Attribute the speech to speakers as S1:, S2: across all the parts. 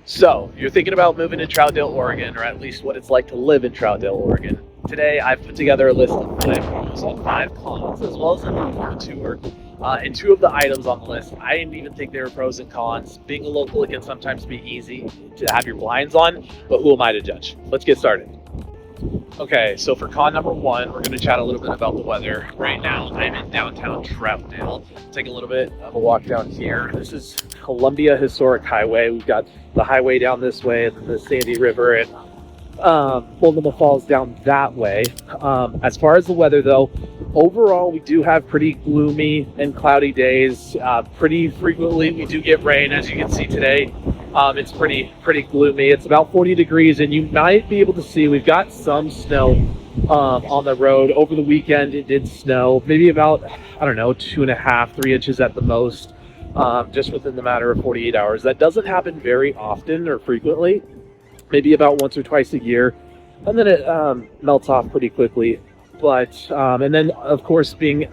S1: So, you're thinking about moving to Troutdale, Oregon, or at least what it's like to live in Troutdale, Oregon. Today, I've put together a list of 5 pros and 5 cons, as well as a link for a tour. And two of the items on the list, I didn't even think they were pros and cons. Being a local, it can sometimes be easy to have your blinds on, but who am I to judge? Let's get started. Okay, so for con number one, we're going to chat a little bit about the weather. Right now, I'm in downtown Troutdale. Take a little bit of a walk down here. This is Columbia Historic Highway. We've got the highway down this way, and then the Sandy River and Multnomah Falls down that way. As far as the weather, though, overall, we do have pretty gloomy and cloudy days. Pretty frequently, we do get rain, as you can see today. It's pretty gloomy. It's about 40 degrees, and you might be able to see we've got some snow on the road. Over the weekend, it did snow, maybe about, I don't know, 2.5, 3 inches at the most, just within the matter of 48 hours. That doesn't happen very often or frequently, maybe about once or twice a year, and then it melts off pretty quickly. But and then, of course, being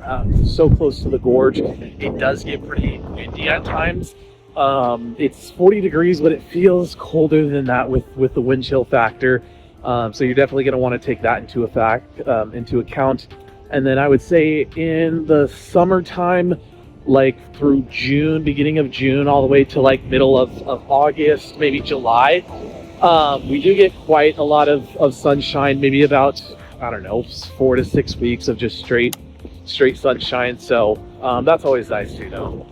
S1: so close to the gorge, it does get pretty windy at times. It's 40 degrees, but it feels colder than that with the wind chill factor. So you're definitely going to want to take that into account. And then I would say in the summertime, like through June, beginning of June, all the way to like middle of August, maybe July, we do get quite a lot of sunshine, maybe about, I don't know, 4 to 6 weeks of just straight sunshine. So that's always nice too, though.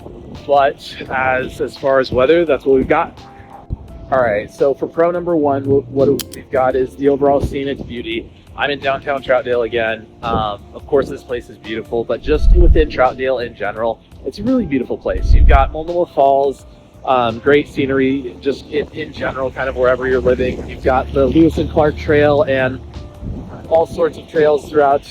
S1: But as far as weather, that's what we've got. All right, so for pro number one, what we've got is the overall scenic beauty. I'm in downtown Troutdale again. Of course, this place is beautiful, but just within Troutdale in general, it's a really beautiful place. You've got Multnomah Falls, great scenery, just in general, kind of wherever you're living. You've got the Lewis and Clark Trail and all sorts of trails throughout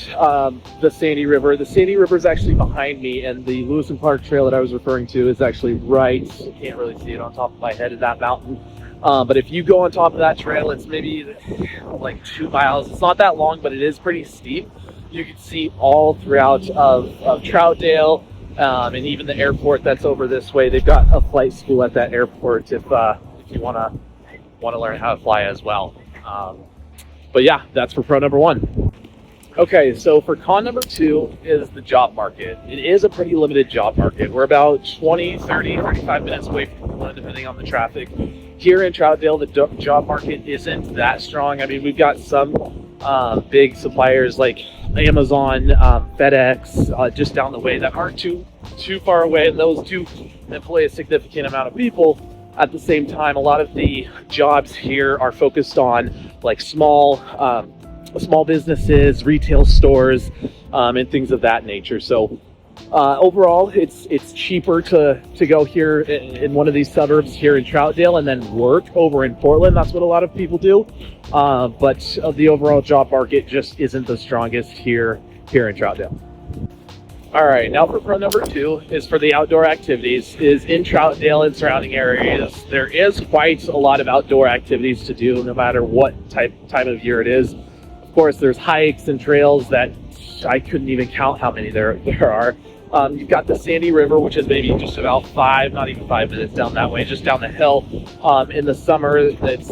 S1: the Sandy River. The Sandy River is actually behind me, and the Lewis and Clark Trail that I was referring to is actually right. You can't really see it on top of my head in that mountain. But if you go on top of that trail, it's maybe like 2 miles. It's not that long, but it is pretty steep. You can see all throughout of Troutdale, and even the airport that's over this way. They've got a flight school at that airport if you want to learn how to fly as well. But yeah, that's for pro number one. Okay, so for con number two is the job market. It is a pretty limited job market. We're about 20, 30, 35 minutes away from one, depending on the traffic. Here in Troutdale, the job market isn't that strong. I mean, we've got some big suppliers like Amazon, FedEx, just down the way that aren't too far away, and those do employ a significant amount of people. At the same time, a lot of the jobs here are focused on like small businesses, retail stores, and things of that nature. So overall, it's cheaper to go here in one of these suburbs here in Troutdale and then work over in Portland. That's what a lot of people do. But the overall job market just isn't the strongest here in Troutdale. All right, now for pro number two is for the outdoor activities. Is in Troutdale and surrounding areas, there is quite a lot of outdoor activities to do no matter what time of year it is. Of course, there's hikes and trails that I couldn't even count how many there are. You've got the Sandy River, which is maybe just about not even 5 minutes down that way, just down the hill. In the summer, it's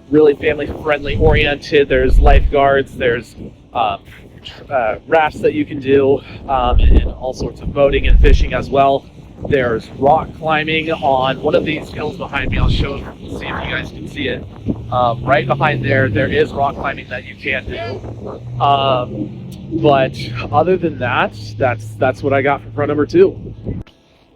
S1: really family friendly oriented. There's lifeguards, there's rafts that you can do, and all sorts of boating and fishing as well. There's rock climbing on one of these hills behind me. I'll see if you guys can see it. Right behind there is rock climbing that you can do. But other than that, that's what I got for pro number two.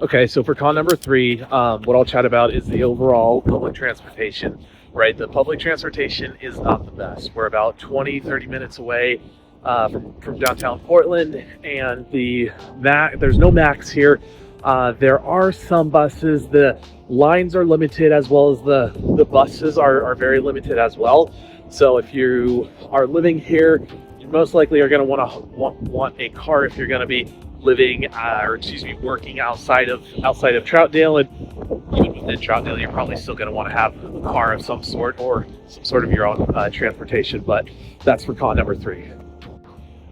S1: Okay, so for con number three, what I'll chat about is the overall public transportation. Right, the public transportation is not the best. We're about 20, 30 minutes away from downtown Portland, and there's no Max here. There are some buses. The lines are limited, as well as the buses are very limited as well. So if you are living here, you most likely are going to want a car if you're going to be working outside of Troutdale, and even within Troutdale, you're probably still going to want to have a car of some sort or some sort of your own transportation. But that's for con number three.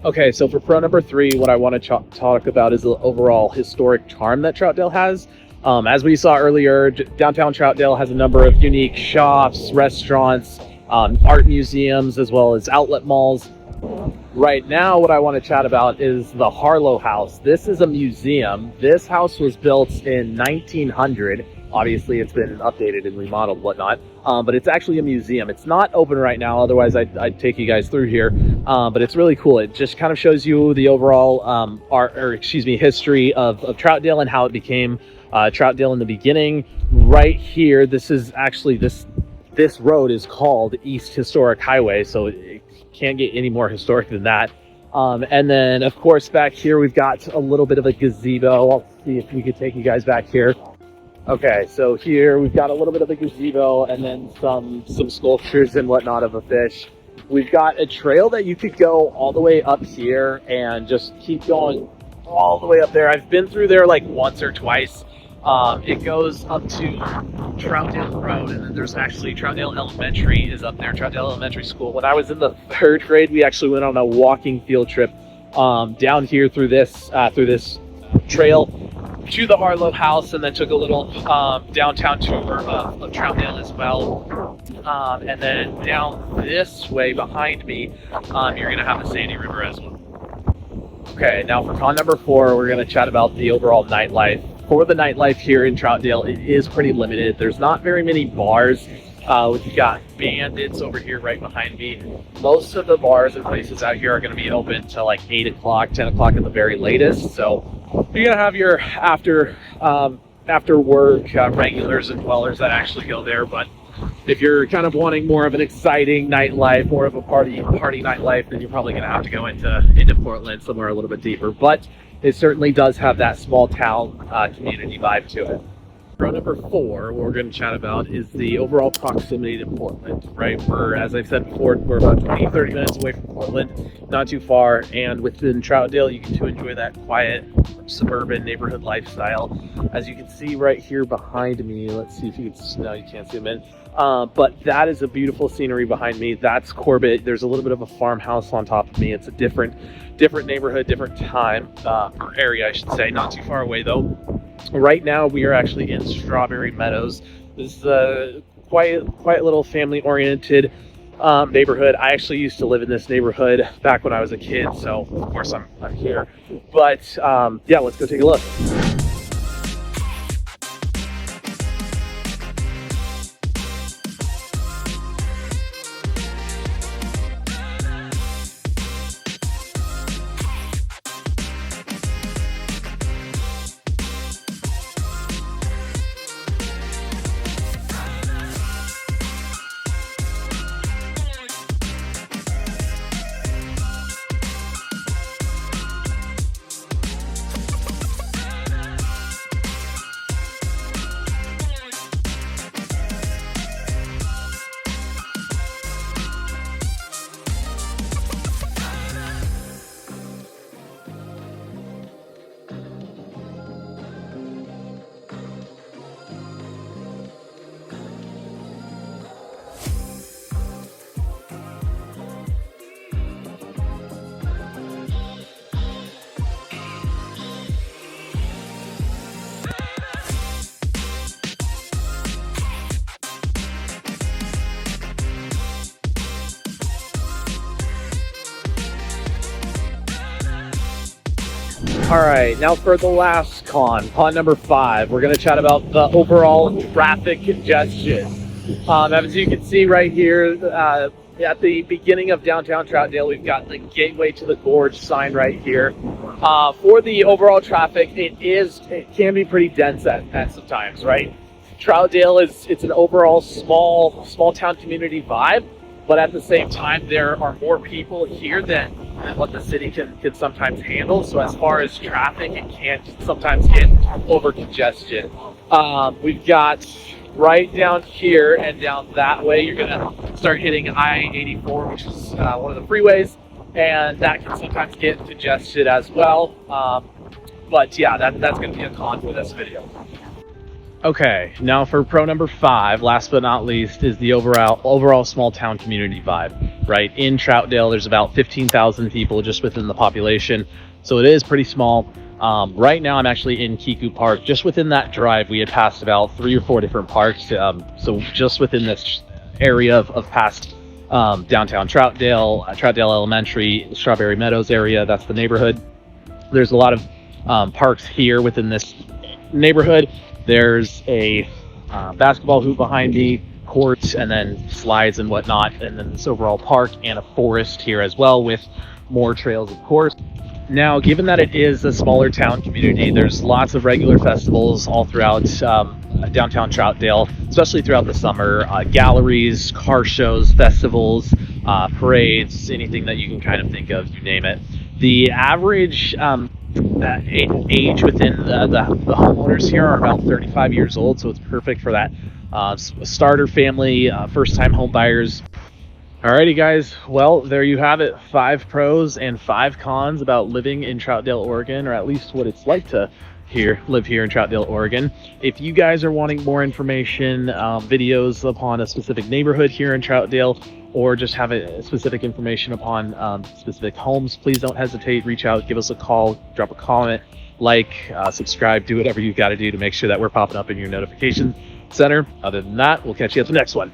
S1: Okay, so for pro number three, what I want to talk about is the overall historic charm that Troutdale has. As we saw earlier, downtown Troutdale has a number of unique shops, restaurants, art museums, as well as outlet malls. Right now, what I want to chat about is the Harlow House. This is a museum. This house was built in 1900. Obviously, it's been updated and remodeled, whatnot. But it's actually a museum. It's not open right now. Otherwise, I'd take you guys through here. But it's really cool. It just kind of shows you the overall history of Troutdale and how it became Troutdale in the beginning. Right here, this is actually this road is called East Historic Highway, so it can't get any more historic than that. And then, of course, back here we've got a little bit of a gazebo. I'll see if we could take you guys back here. Okay, so here we've got a little bit of a gazebo and then some sculptures and whatnot of a fish. We've got a trail that you could go all the way up here and just keep going all the way up there. I've been through there like once or twice. It goes up to Troutdale Road, and then there's actually Troutdale Elementary is up there, Troutdale Elementary School. When I was in the 3rd grade, we actually went on a walking field trip down here through this trail to the Harlow House, and then took a little downtown tour of Troutdale as well. And then down this way behind me, you're going to have the Sandy River as well. Okay, now for con number 4, we're going to chat about the overall nightlife. For the nightlife here in Troutdale, it is pretty limited. There's not very many bars. We've got Bandits over here right behind me. Most of the bars and places out here are going to be open till like 8 o'clock, 10 o'clock at the very latest. So you're going to have your after work regulars and dwellers that actually go there. But if you're kind of wanting more of an exciting nightlife, more of a party nightlife, then you're probably going to have to go into Portland, somewhere a little bit deeper. But it certainly does have that small town community vibe to it. Pro number 4, what we're going to chat about is the overall proximity to Portland, right? As I've said before, we're about 20-30 minutes away from Portland, not too far, and within Troutdale, you get to enjoy that quiet suburban neighborhood lifestyle. As you can see right here behind me, let's see if you can, no, you can't zoom in, but that is a beautiful scenery behind me. That's Corbett. There's a little bit of a farmhouse on top of me. It's a different neighborhood, different time, or area, I should say, not too far away though. Right now, we are actually in Strawberry Meadows. This is a quiet little family-oriented neighborhood. I actually used to live in this neighborhood back when I was a kid, so of course I'm here. But yeah, let's go take a look. All right, now for the last con number 5, we're going to chat about the overall traffic congestion. As you can see right here, at the beginning of downtown Troutdale, we've got the Gateway to the Gorge sign right here. For the overall traffic, it can be pretty dense at some times, right? Troutdale it's an overall small town community vibe, but at the same time, there are more people here than what the city can sometimes handle. So as far as traffic, it can sometimes get over congestion. We've got right down here and down that way, you're gonna start hitting I-84, which is one of the freeways, and that can sometimes get congested as well. But yeah, that's gonna be a con for this video. Okay, now for pro number 5, last but not least, is the overall small town community vibe, right? In Troutdale, there's about 15,000 people just within the population, so it is pretty small. Right now I'm actually in Kiku Park. Just within that drive, we had passed about 3 or 4 different parks. So just within this area of past downtown Troutdale, Troutdale Elementary, Strawberry Meadows area, that's the neighborhood. There's a lot of parks here within this neighborhood. There's a basketball hoop behind me, courts, and then slides and whatnot, and then this overall park and a forest here as well with more trails, of course. Now, given that it is a smaller town community, there's lots of regular festivals all throughout downtown Troutdale, especially throughout the summer. Galleries, car shows, festivals, parades, anything that you can kind of think of, you name it. The average age within the homeowners here are about 35 years old, so it's perfect for that starter family, first-time home buyers. Alrighty, guys. Well, there you have it. 5 pros and 5 cons about living in Troutdale, Oregon, or at least what it's like to live here in Troutdale, Oregon. If you guys are wanting more information, videos upon a specific neighborhood here in Troutdale, or just have a specific information upon specific homes, please don't hesitate. Reach out, give us a call, drop a comment, subscribe, do whatever you've got to do to make sure that we're popping up in your notification center. Other than that, we'll catch you at the next one.